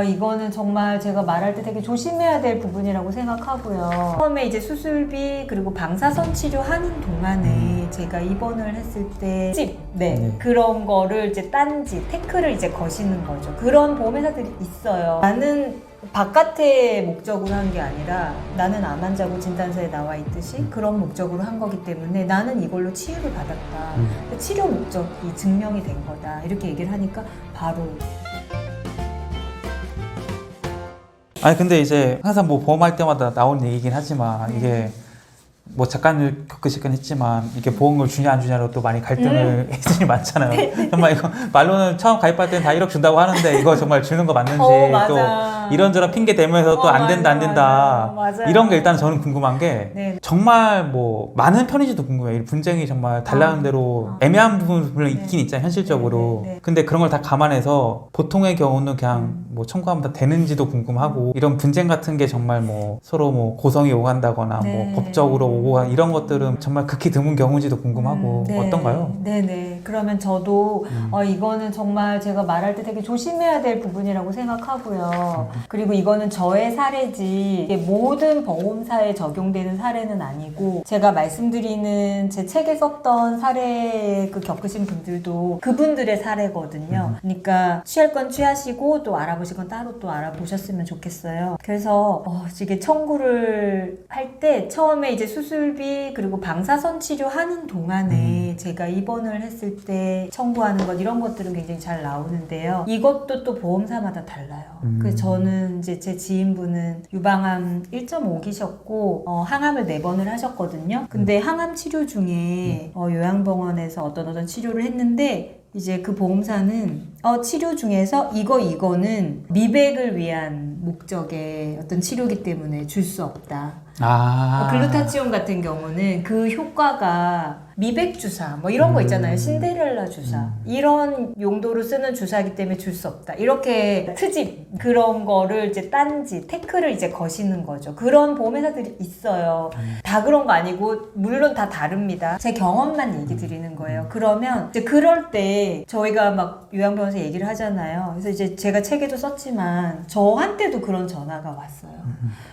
이거는 정말 제가 말할 때 되게 조심해야 될 부분이라고 생각하고요. 처음에 이제 수술비 그리고 방사선 치료하는 동안에 제가 입원을 했을 때 그런 거를 이제 딴지 태클을 이제 거시는 거죠. 그런 보험회사들이 있어요. 나는 바깥의 목적으로 한 게 아니라 나는 암 환자고 진단서에 나와 있듯이 그런 목적으로 한 거기 때문에 나는 이걸로 치유를 받았다. 치료 목적이 증명이 된 거다. 이렇게 얘기를 하니까 바로 아니 근데 이제 항상 뭐 보험할 때마다 나오는 얘기긴 하지만 이게 뭐 작가님 겪으시긴 했지만 이게 보험을 주냐 안 주냐로 또 많이 갈등을 했으니 많잖아요. 정말 이거 말로는 처음 가입할 때는 다 1억 준다고 하는데 이거 정말 주는 거 맞는지 또 이런저런 핑계 대면서 또 안 된다 안 된다 이런 게 일단 저는 궁금한 게 정말 뭐 많은 편인지도 궁금해요. 이 분쟁이 정말 달라는 대로 애매한 부분 물론 있긴 있잖아요 현실적으로. 근데 그런 걸 다 감안해서 보통의 경우는 그냥 뭐 청구하면 다 되는지도 궁금하고 이런 분쟁 같은 게 정말 뭐 서로 뭐 고성이 오간다거나 뭐 법적으로 오고 이런 것들은 정말 극히 드문 경우인지도 궁금하고 어떤가요? 네네. 그러면 저도 이거는 정말 제가 말할 때 되게 조심해야 될 부분이라고 생각하고요. 그리고 이거는 저의 사례지 이게 모든 보험사에 적용되는 사례는 아니고 제가 말씀드리는 제 책에 썼던 사례 겪으신 분들도 그분들의 사례거든요. 그러니까 취할 건 취하시고 또 알아보실 건 따로 또 알아보셨으면 좋겠어요. 그래서 이게 청구를 할 때 처음에 이제 수술비 그리고 방사선 치료하는 동안에 제가 입원을 했을 때 청구하는 것 이런 것들은 굉장히 잘 나오는데요. 이것도 또 보험사마다 달라요. 그래서 저는 이제 제 지인분은 유방암 1.5기셨고 항암을 4번을 하셨거든요. 근데 항암 치료 중에 요양병원에서 어떤 치료를 했는데 이제 그 보험사는 치료 중에서 이거는 미백을 위한 목적의 어떤 치료기 때문에 줄 수 없다. 글루타치온 같은 경우는 그 효과가 미백 주사 뭐 이런 거 있잖아요. 신데렐라 주사 이런 용도로 쓰는 주사이기 때문에 줄 수 없다. 이렇게 트집 그런 거를 이제 딴지 태클을 이제 거시는 거죠. 그런 보험회사들이 있어요. 다 그런 거 아니고 물론 다 다릅니다. 제 경험만 얘기 드리는 거예요. 그러면 이제 그럴 때 저희가 막 요양병원에서 얘기를 하잖아요. 그래서 이제 제가 책에도 썼지만 저한테도 그런 전화가 왔어요.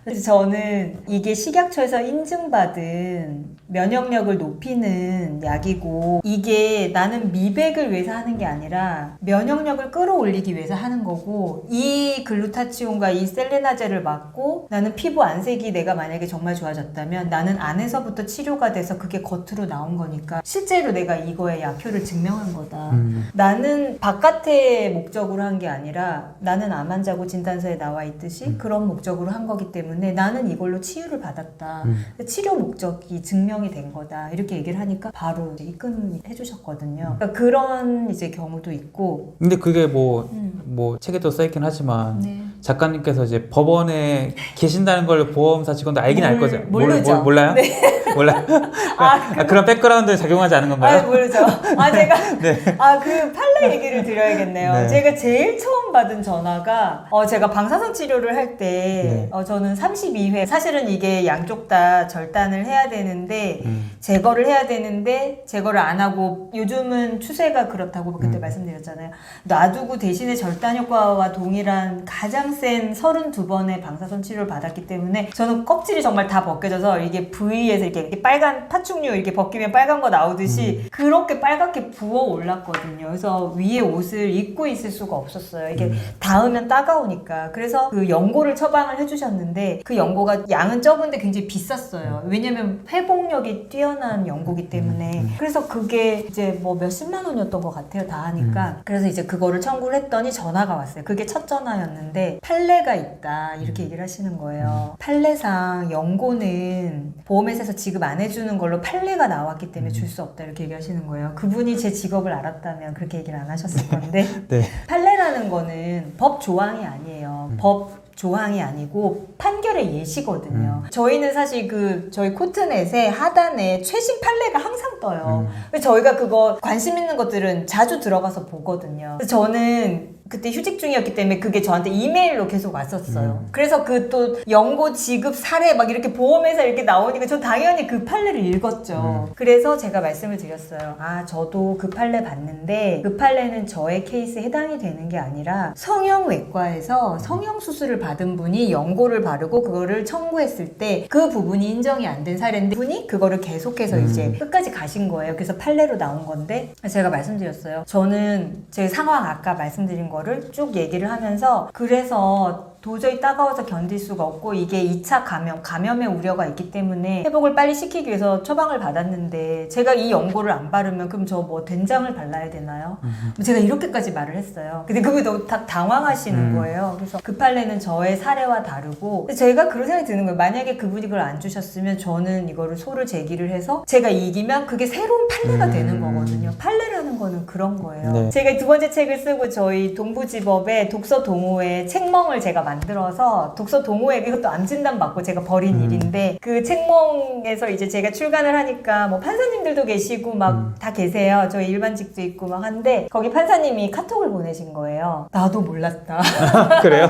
그래서 저는 이게 식약처에서 인증받은 면역력을 높이는 약이고 이게 나는 미백을 위해서 하는 게 아니라 면역력을 끌어올리기 위해서 하는 거고 이 글루타치온과 이 셀레나제를 맞고 나는 피부 안색이 내가 만약에 정말 좋아졌다면 나는 안에서부터 치료가 돼서 그게 겉으로 나온 거니까 실제로 내가 이거의 약효를 증명한 거다. 나는 바깥의 목적으로 한 게 아니라 나는 암 환자고 진단서에 나와 있듯이 그런 목적으로 한 거기 때문에 나는 이걸로 치유를 받았다. 치료 목적이 증명이 된 거다. 이렇게 얘기를 하니까 바로 이제 입금해 주셨거든요. 그러니까 그런 이제 경우도 있고. 근데 그게 뭐 책에도 써있긴 하지만 작가님께서 이제 법원에 계신다는 걸 보험사 직원도 알긴 알 거죠. 모르죠. 몰라요? 네. 몰라요? 그런 백그라운드에 작용하지 않은 건가요? 모르죠. 제가 그 판례 얘기를 드려야겠네요. 제가 제일 처음 받은 전화가 제가 방사선 치료를 할 때 저는 32회 사실은 이게 양쪽 다 절단을 해야 되는데 제거를 해야 되는데 제거를 안 하고 요즘은 추세가 그렇다고 그때 말씀드렸잖아요. 놔두고 대신에 절단 효과와 동일한 가장 센 32번의 방사선 치료를 받았기 때문에 저는 껍질이 정말 다 벗겨져서 이게 부위에서 이렇게 빨간 파충류 이렇게 벗기면 빨간 거 나오듯이 그렇게 빨갛게 부어 올랐거든요. 그래서 위에 옷을 입고 있을 수가 없었어요. 이게 닿으면 따가우니까. 그래서 그 연고를 처방을 해주셨는데 그 연고가 양은 적은데 굉장히 비쌌어요. 왜냐면 회복력이 뛰어난 연고기 때문에. 그래서 그게 이제 뭐 몇십만 원이었던 것 같아요. 다 하니까. 그래서 이제 그거를 청구를 했더니 전화가 왔어요. 그게 첫 전화였는데 판례가 있다 이렇게 얘기를 하시는 거예요. 판례상 연고는 보험회사에서 지급 안 해주는 걸로 판례가 나왔기 때문에 줄 수 없다 이렇게 얘기하시는 거예요. 그분이 제 직업을 알았다면 그렇게 얘기를 안 하셨을 건데 판례라는 거는 법 조항이 아니에요. 법 조항이 아니고 판결의 예시거든요. 저희는 사실 저희 코트넷에 하단에 최신 판례가 항상 떠요. 저희가 그거 관심 있는 것들은 자주 들어가서 보거든요. 저는 그때 휴직 중이었기 때문에 그게 저한테 이메일로 계속 왔었어요. 그래서 그 또 연고 지급 사례 막 이렇게 보험회사 이렇게 나오니까 전 당연히 그 판례를 읽었죠. 그래서 제가 말씀을 드렸어요. 아, 저도 그 판례 봤는데 그 판례는 저의 케이스에 해당이 되는 게 아니라 성형외과에서 성형수술을 받은 분이 연고를 바르고 그거를 청구했을 때 그 부분이 인정이 안 된 사례인데 분이 그거를 계속해서 이제 끝까지 가신 거예요. 그래서 판례로 나온 건데 제가 말씀드렸어요. 저는 제 상황 아까 말씀드린 거를 쭉 얘기를 하면서 그래서 도저히 따가워서 견딜 수가 없고 이게 2차 감염의 우려가 있기 때문에 회복을 빨리 시키기 위해서 처방을 받았는데 제가 이 연고를 안 바르면 그럼 저 뭐 된장을 발라야 되나요? 제가 이렇게까지 말을 했어요. 근데 그분이 너무 당황하시는 거예요. 그래서 그 판례는 저의 사례와 다르고 제가 그런 생각이 드는 거예요. 만약에 그분이 그걸 안 주셨으면 저는 이거를 소를 제기를 해서 제가 이기면 그게 새로운 판례가 되는 거거든요. 판례라는 거는 그런 거예요. 네. 제가 두 번째 책을 쓰고 저희 동부지법의 독서 동호회 책멍을 제가 만들어서 독서 동호회 이것도 암 진단 받고 제가 벌인 일인데 그 책멍에서 이제 제가 출간을 하니까 뭐 판사님들도 계시고 막 다 계세요. 저희 일반직도 있고 막 한데 거기 판사님이 카톡을 보내신 거예요. 나도 몰랐다. 그래요?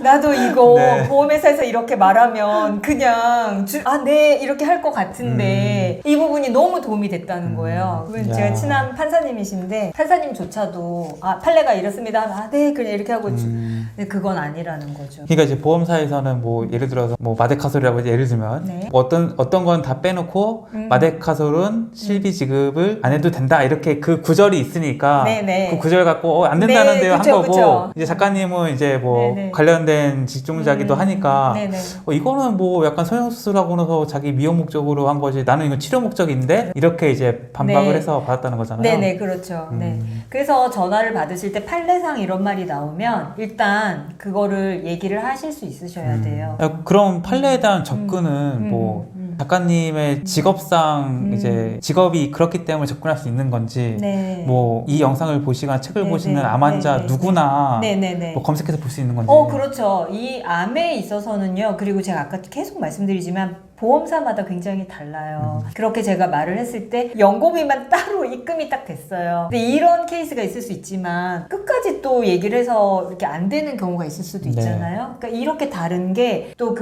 나도 이거 네. 보험회사에서 이렇게 말하면 그냥 네 이렇게 할 것 같은데 이 부분이 너무 도움이 됐다는 거예요. 그러면 야. 제가 친한 판사님이신데 판사님조차도 판례가 이렇습니다. 네 그냥 이렇게 하고 근데 그건 아니라는 거죠. 그러니까 이제 보험사에서는 뭐 예를 들어서 뭐 마데카솔이라고 예를 들면 네. 뭐 어떤 건 다 빼놓고 마데카솔은 실비 지급을 안 해도 된다 이렇게 그 구절이 있으니까 네네. 그 구절 갖고 안 된다는데요 네, 그쵸, 한 거고 그쵸. 이제 작가님은 이제 뭐 네네. 관련된 직종자기도 하니까 네네. 이거는 뭐 약간 성형수술하고 나서 자기 미용 목적으로 한 거지 나는 이건 치료 목적인데 이렇게 이제 반박을 네. 해서 받았다는 거잖아요. 네네 그렇죠. 네. 그래서 전화를 받으실 때 판례상 이런 말이 나오면 일단 그거를 얘기를 하실 수 있으셔야 돼요. 그럼 판례에 대한 접근은 뭐 작가님의 직업상 이제 직업이 그렇기 때문에 접근할 수 있는 건지 네. 뭐 이 영상을 보시거나 책을 네네. 보시는 암 환자 네네. 누구나 네네네. 뭐 검색해서 볼 수 있는 건지. 그렇죠. 이 암에 있어서는요. 그리고 제가 아까 계속 말씀드리지만 보험사마다 굉장히 달라요. 그렇게 제가 말을 했을 때 연고비만 따로 입금이 딱 됐어요. 근데 이런 케이스가 있을 수 있지만 끝까지 또 얘기를 해서 이렇게 안 되는 경우가 있을 수도 있잖아요. 그러니까 이렇게 다른 게 또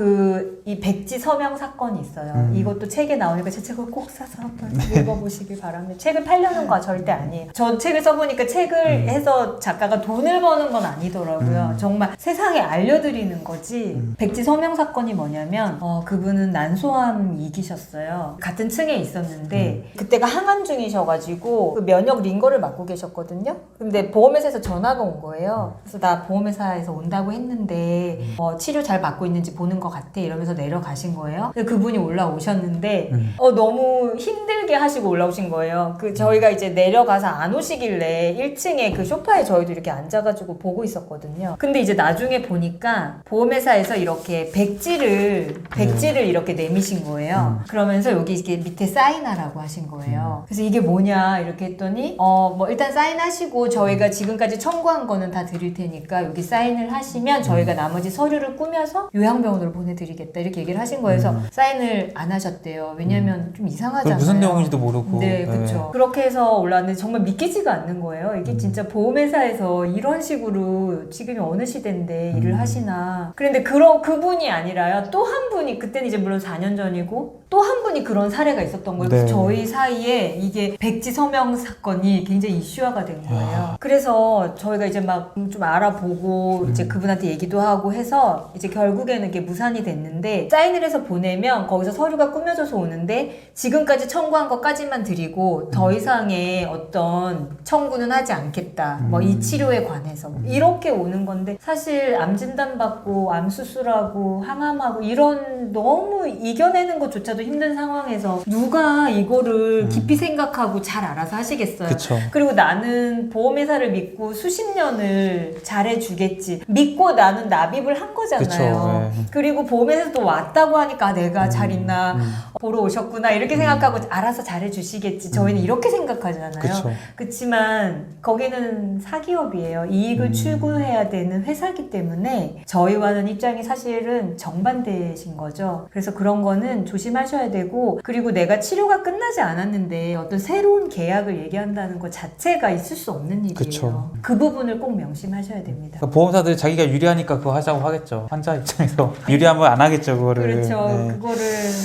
이 백지 서명 사건이 있어요. 이것도 책에 나오니까 제 책을 꼭 사서 한번 읽어보시길 바랍니다. 책을 팔려는 거 절대 아니에요. 저 책을 써보니까 책을 해서 작가가 돈을 버는 건 아니더라고요. 정말 세상에 알려드리는 거지. 백지 서명 사건이 뭐냐면 그분은 난소암 이기셨어요. 같은 층에 있었는데 그때가 항암 중이셔가지고 그 면역 링거를 맞고 계셨거든요. 근데 보험회사에서 전화가 온 거예요. 그래서 나 보험회사에서 온다고 했는데 치료 잘 받고 있는지 보는 것 같아 이러면서 내려가신 거예요. 근데 그분이 올라오셨는데 너무 힘들게 하시고 올라오신 거예요. 저희가 이제 내려가서 안 오시길래 1층에 그 소파에 저희도 이렇게 앉아가지고 보고 있었거든요. 근데 이제 나중에 보니까 보험회사에서 이렇게 백지를 이렇게 내미신 거예요. 그러면서 여기 이렇게 밑에 사인하라고 하신 거예요. 그래서 이게 뭐냐 이렇게 했더니 뭐 일단 사인하시고 저희가 지금까지 청구한 거는 다 드릴 테니까 여기 사인을 하시면 저희가 나머지 서류를 꾸며서 요양병원으로 보내드리겠다 이렇게 얘기를 하신 거예요. 그래서 사인을 안 하셨대요. 왜냐면 좀 이상하잖아요. 무슨 내용인지도 모르고. 네, 그렇죠. 그렇게 해서 올라왔는데 정말 믿기지가 않는 거예요. 이게 진짜 보험회사에서 이런 식으로 지금이 어느 시대인데 일을 하시나. 그런데 그분이 아니라요. 또 한 분이 그때는 이제 물론 4년 전이고 또 한 분이 그런 사례가 있었던 거예요. 그래서 네. 저희 사이에 이게 백지 서명 사건이 굉장히 이슈화가 된 거예요. 그래서 저희가 이제 막 좀 알아보고 이제 그분한테 얘기도 하고 해서 이제 결국에는 이게 무산이 됐는데 사인을 해서 보내면 거기서 서류가 꾸며져서 오는데 지금까지 청구한 것까지만 드리고 더 이상의 어떤 청구는 하지 않겠다. 뭐 이 치료에 관해서 뭐 이렇게 오는 건데 사실 암 진단 받고 암 수술하고 항암하고 이런 너무 이겨내는 것조차도 힘든 상황에서 누가 이거를 깊이 생각하고 잘 알아서 하시겠어요. 그쵸. 그리고 나는 보험회사를 믿고 수십 년을 잘해주겠지 믿고 나는 납입을 한 거잖아요. 그쵸, 네. 그리고 보험회사도 왔다고 하니까 내가 잘 있나 보러 오셨구나 이렇게 생각하고 알아서 잘해주시겠지. 저희는 이렇게 생각하잖아요. 그쵸. 그렇지만 거기는 사기업이에요. 이익을 추구해야 되는 회사기 때문에 저희와는 입장이 사실은 정반대신 거죠. 그래서 그런 거는 조심하셔야 하셔야 되고, 그리고 내가 치료가 끝나지 않았는데 어떤 새로운 계약을 얘기한다는 것 자체가 있을 수 없는 일이에요. 그쵸. 그 부분을 꼭 명심하셔야 됩니다. 그러니까 보험사들이 자기가 유리하니까 그거 하자고 하겠죠. 환자 입장에서 유리하면 안 하겠죠, 그거를. 그렇죠. 네. 그거를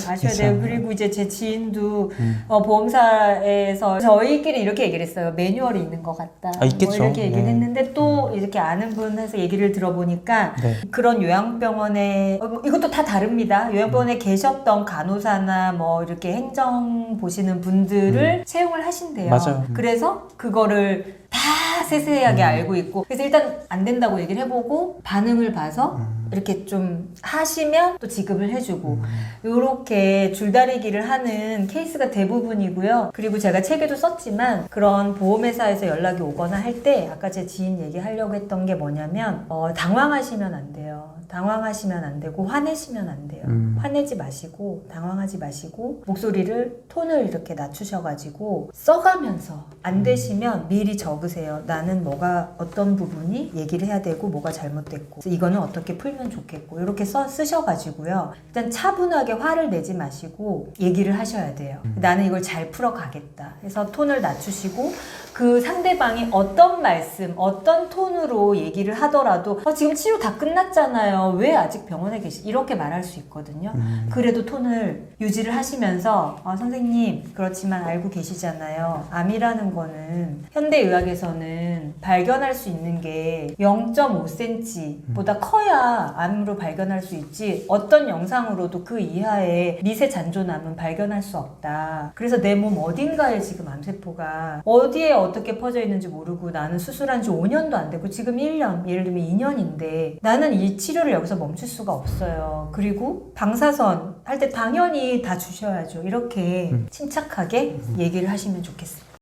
아셔야 그쵸. 돼요. 그리고 이제 제 지인도 보험사에서 저희끼리 이렇게 얘기를 했어요. 매뉴얼이 있는 것 같다. 있겠죠. 뭐 이렇게 얘기를 네. 했는데 또 이렇게 아는 분에서 얘기를 들어보니까 네. 그런 요양병원에 이것도 다 다릅니다. 요양병원에 계셨던 간호사나 뭐 이렇게 행정 보시는 분들을 채용을 하신대요. 맞아요. 그래서 그거를 다 세세하게 알고 있고, 그래서 일단 안 된다고 얘기를 해보고 반응을 봐서 이렇게 좀 하시면 또 지급을 해주고, 이렇게 줄다리기를 하는 케이스가 대부분이고요. 그리고 제가 책에도 썼지만 그런 보험회사에서 연락이 오거나 할 때 아까 제 지인 얘기하려고 했던 게 뭐냐면 당황하시면 안 돼요. 당황하시면 안 되고 화내시면 안 돼요. 화내지 마시고 당황하지 마시고 목소리를 톤을 이렇게 낮추셔가지고 써가면서 안 되시면 미리 적으세요. 나는 뭐가 어떤 부분이 얘기를 해야 되고 뭐가 잘못됐고 이거는 어떻게 풀면 좋겠고 이렇게 쓰셔가지고요. 일단 차분하게 화를 내지 마시고 얘기를 하셔야 돼요. 나는 이걸 잘 풀어가겠다. 그래서 톤을 낮추시고 그 상대방이 어떤 말씀, 어떤 톤으로 얘기를 하더라도 지금 치료 다 끝났잖아요. 왜 아직 병원에 이렇게 말할 수 있거든요. 그래도 톤을 유지를 하시면서 선생님 그렇지만 알고 계시잖아요. 암이라는 거는 현대의학에서는 발견할 수 있는 게 0.5cm보다 커야 암으로 발견할 수 있지 어떤 영상으로도 그 이하의 미세 잔존암은 발견할 수 없다. 그래서 내 몸 어딘가에 지금 암세포가 어디에 어떻게 퍼져 있는지 모르고 나는 수술한 지 5년도 안 되고 지금 1년, 예를 들면 2년인데 나는 이 치료를 여기서 멈출 수가 없어요. 그리고 방사선 할 때 당연히 다 주셔야죠. 이렇게 침착하게 얘기를 하시면 좋겠습니다.